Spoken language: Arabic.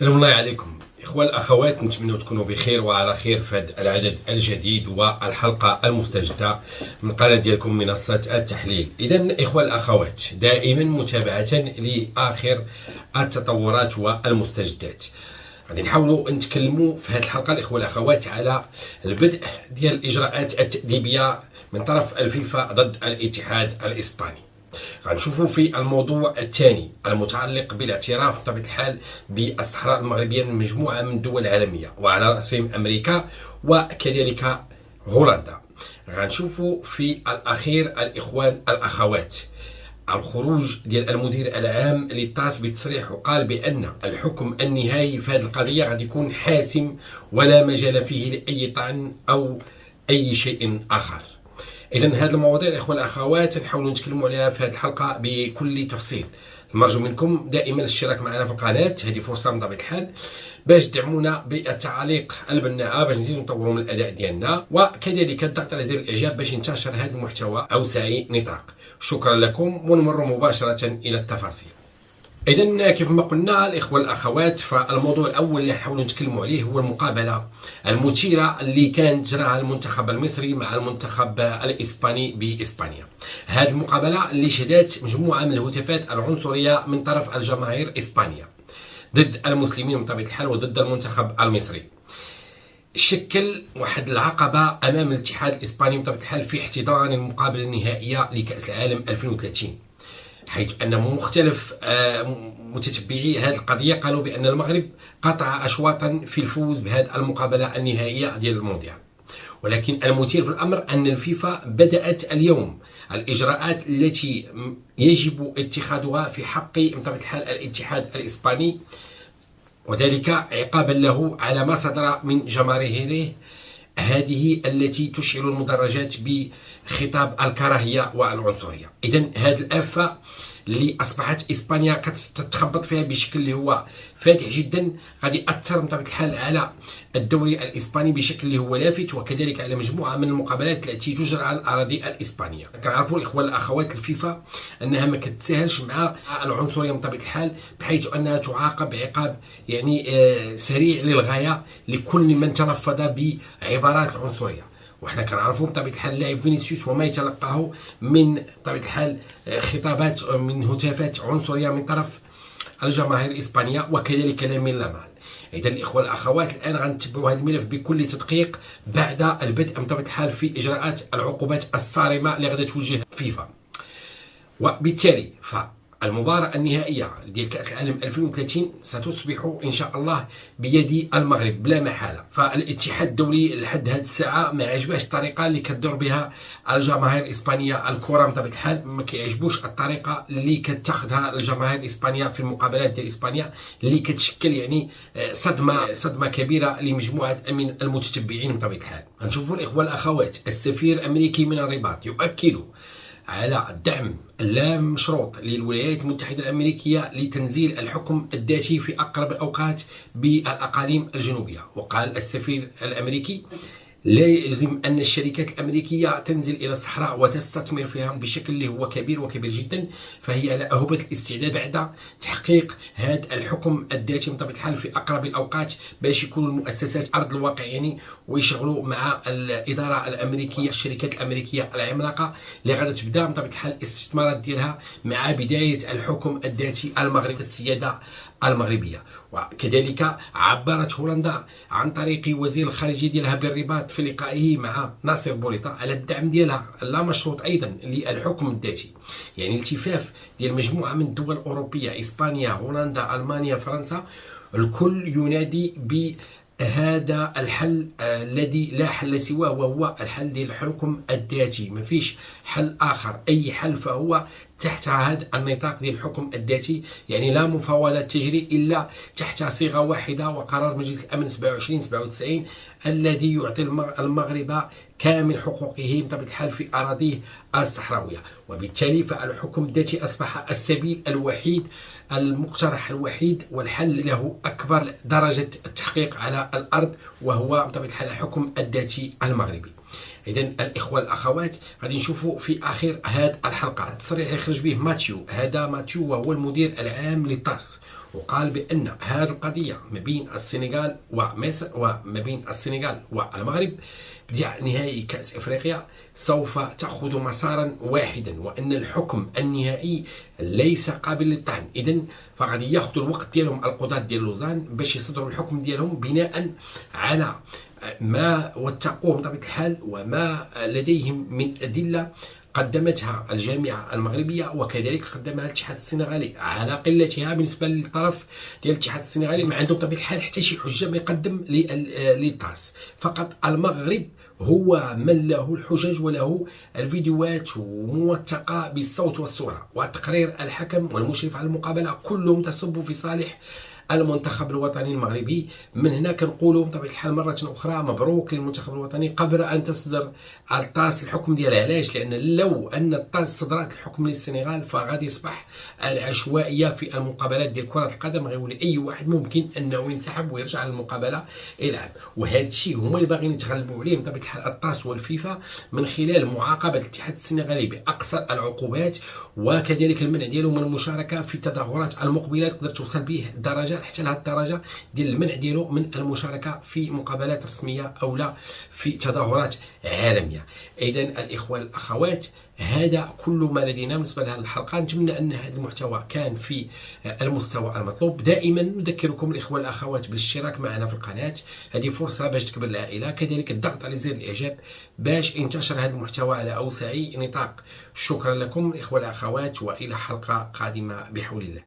سلام الله عليكم إخوة الأخوات، نتمنى تكونوا بخير وعلى خير في هذا العدد الجديد والحلقة المستجدة من قناة ديالكم منصة التحليل. إذا إخوة الأخوات، دائما متابعة لآخر التطورات والمستجدات. غادي نحاولوا نتكلموا في هذه الحلقة الإخوة الأخوات على البدء ديال الإجراءات التأديبية من طرف الفيفا ضد الاتحاد الإسباني. غنشوفوا في الموضوع الثاني المتعلق بالاعتراف بطبيعة الحال بالصحراء المغربية من مجموعة من الدول العالمية وعلى رأسهم أمريكا وكذلك هولندا. غنشوفوا في الأخير الإخوان الأخوات الخروج ديال المدير العام للطاس بتصريح وقال بأن الحكم النهائي في هذه القضية غادي يكون حاسم ولا مجال فيه لأي طعن أو أي شيء آخر. إذا هذه المواضيع الإخوة الأخوات نحاولوا نتكلموا عليها في هذه الحلقة بكل تفصيل. نرجو منكم دائما الاشتراك معنا في القناة، هذه فرصة من طبيعة الحال باش تدعمونا بالتعاليق البناءة باش نزيدوا نطوروا من الأداء ديالنا، وكذلك الضغط على زر الإعجاب باش ينتشر هذا المحتوى أوسع نطاق. شكرا لكم ونمر مباشرة إلى التفاصيل. إذا كيف ما قلنا الإخوة الأخوات، فالموضوع الأول اللي نحاولوا نتكلموا عليه هو المقابلة المثيرة اللي كانت جراها المنتخب المصري مع المنتخب الإسباني بإسبانيا. هذه المقابلة اللي شهدت مجموعة من الهتافات العنصرية من طرف الجماهير إسبانيا ضد المسلمين بطبيعة الحال وضد المنتخب المصري، شكل واحد العقبة أمام الاتحاد الإسباني بطبيعة الحال في احتضان المقابلة النهائية لكأس العالم 2030، حيث أن مختلف متتبعي هذه القضية قالوا بأن المغرب قطع أشواطا في الفوز بهذه المقابلة النهائية ديال المونديال. ولكن المثير في الأمر أن الفيفا بدأت اليوم الإجراءات التي يجب اتخاذها في حق بطبيعة الحال الاتحاد الإسباني، وذلك عقابا له على ما صدر من جماهيره هذه التي تشعل المدرجات بخطاب الكراهية والعنصرية. إذن هذه الآفة اللي أصبحت إسبانيا كتتخبط فيها بشكل اللي هو فاتح جدا غادي يأثر بطبيعة الحال على الدوري الإسباني بشكل اللي هو لافت، وكذلك على مجموعة من المقابلات التي تجرى على الأراضي الإسبانية. كنعرفوا الإخوة الأخوات الفيفا أنها ما كتساهلش مع العنصرية بطبيعة الحال، بحيث أنها تعاقب عقاب يعني سريع للغاية لكل من تلفظ بعبارات العنصرية. وحنا كنعرفوا بطبيعه الحال اللاعب فينيسيوس وما يتلقاه من طبيعه الحال خطابات من هتافات عنصريه من طرف الجماهير الاسبانيه وكذلك لامين يامال. اذا الاخوه الاخوات الان غنتبعوا هذا الملف بكل تدقيق بعد البدء بطبيعه الحال في اجراءات العقوبات الصارمه اللي غادي توجه فيفا. وبالتالي المباراة النهائية ديال كأس العالم 2030 ستصبح إن شاء الله بيد المغرب بلا محالة. فالاتحاد الدولي لحد هذه الساعة ما عجباش الطريقة اللي كتدور بها الجماهير الإسبانية الكرة بطبيعة الحال، ما كيعجبوش الطريقة اللي كتاخذها الجماهير الإسبانية في المقابلات ديال إسبانيا، اللي كتشكل يعني صدمة كبيرة لمجموعة من المتتبعين بطبيعة الحال. غنشوفوا الإخوة الأخوات السفير الأمريكي من الرباط يؤكد على الدعم اللامشروط للولايات المتحدة الأمريكية لتنزيل الحكم الذاتي في أقرب الأوقات بالأقاليم الجنوبية. وقال السفير الأمريكي: لا يلزم أن الشركات الأمريكية تنزل إلى الصحراء وتستثمر فيها بشكل اللي هو كبير وكبير جدا، فهي على أهبة الاستعداد بعد تحقيق هذا الحكم الذاتي بطبيعة الحال في أقرب الأوقات باش يكونوا المؤسسات أرض الواقع يعني ويشغلوا مع الإدارة الأمريكية الشركات الأمريكية العملاقة اللي غادي تبدا بطبيعة الحال الاستثمارات ديالها مع بداية الحكم الذاتي المغربي السيادة المغربية. وكذلك عبرت هولندا عن طريق وزير الخارجية ديالها بالرباط في لقائه مع ناصر بوريطة على الدعم ديالها لا مشروط أيضا للحكم الذاتي، يعني التفاف ديال مجموعة من الدول الأوروبية إسبانيا هولندا ألمانيا فرنسا، الكل ينادي هذا الحل الذي لا حل سواه وهو الحل ديال الحكم الذاتي. ما فيش حل آخر، أي حل فهو تحت هذا النطاق ديال الحكم الذاتي، يعني لا مفاوضات تجري إلا تحت صيغة واحدة وقرار مجلس الأمن 2797 الذي يعطي المغرب كامل حقوقه بطبيعة الحال في أراضيه الصحراوية. وبالتالي فالحكم الذاتي أصبح السبيل الوحيد المقترح الوحيد والحل له أكبر درجة التحقيق على الأرض، وهو بطبيعة الحال الحكم الذاتي المغربي. اذا الاخوه الاخوات غادي نشوفوا في اخر هذه الحلقه التصريح اللي خرج به ماتيو. هذا ماتيو وهو المدير العام للطاس، وقال بان هذه القضيه ما بين السنغال ومصر وما بين السنغال والمغرب بدع نهائي كاس افريقيا سوف تاخذ مسارا واحدا، وان الحكم النهائي ليس قابل للطعن. اذا فغادي ياخذوا الوقت ديالهم القضاة ديال لوزان باش يصدروا الحكم ديالهم بناء على ما وثقوه بطبيعه الحال وما لديهم من ادله قدمتها الجامعة المغربية وكذلك قدمها الاتحاد السنغالي على قلتها بالنسبة للطرف ديال الاتحاد السنغالي. ما عندهم بطبيعة الحال حتى شي حجة ما يقدم للطاس، فقط المغرب هو من له الحجج وله الفيديوهات موثقة بالصوت والصورة، وتقرير الحكم والمشرف على المقابلة كلهم تصب في صالح المنتخب الوطني المغربي. من هنا كنقولوا بطبيعه الحال مره اخرى مبروك للمنتخب الوطني قبل ان تصدر الطاس الحكم ديالها. علاش؟ لان لو ان الطاس صدرت الحكم للسنغال فغادي يصبح العشوائيه في المقابلات ديال كره القدم، غيولي اي واحد ممكن انه ينسحب ويرجع للمقابله يلعب. وهذا الشيء هما اللي باغيين يتغلبوا عليه بطبيعه الحال الطاس والفيفا من خلال معاقبه الاتحاد السنغالي باقصى العقوبات، وكذلك المنع ديالو من المشاركه في التظاهرات المقبله تقدر توصل به درجه حتى لهذه الدرجه ديال المنع ديالو من المشاركه في مقابلات رسميه او لا في تظاهرات عالميه. اذا الاخوه الاخوات هذا كل ما لدينا بالنسبه لهذه الحلقه. نتمنى ان هذا المحتوى كان في المستوى المطلوب. دائما نذكركم الاخوه الاخوات بالاشتراك معنا في القناه، هذه فرصه باش تكبر العائله، كذلك الضغط على زر الاعجاب باش ينتشر هذا المحتوى على اوسع نطاق. شكرا لكم الاخوه الاخوات، والى حلقه قادمه بحول الله.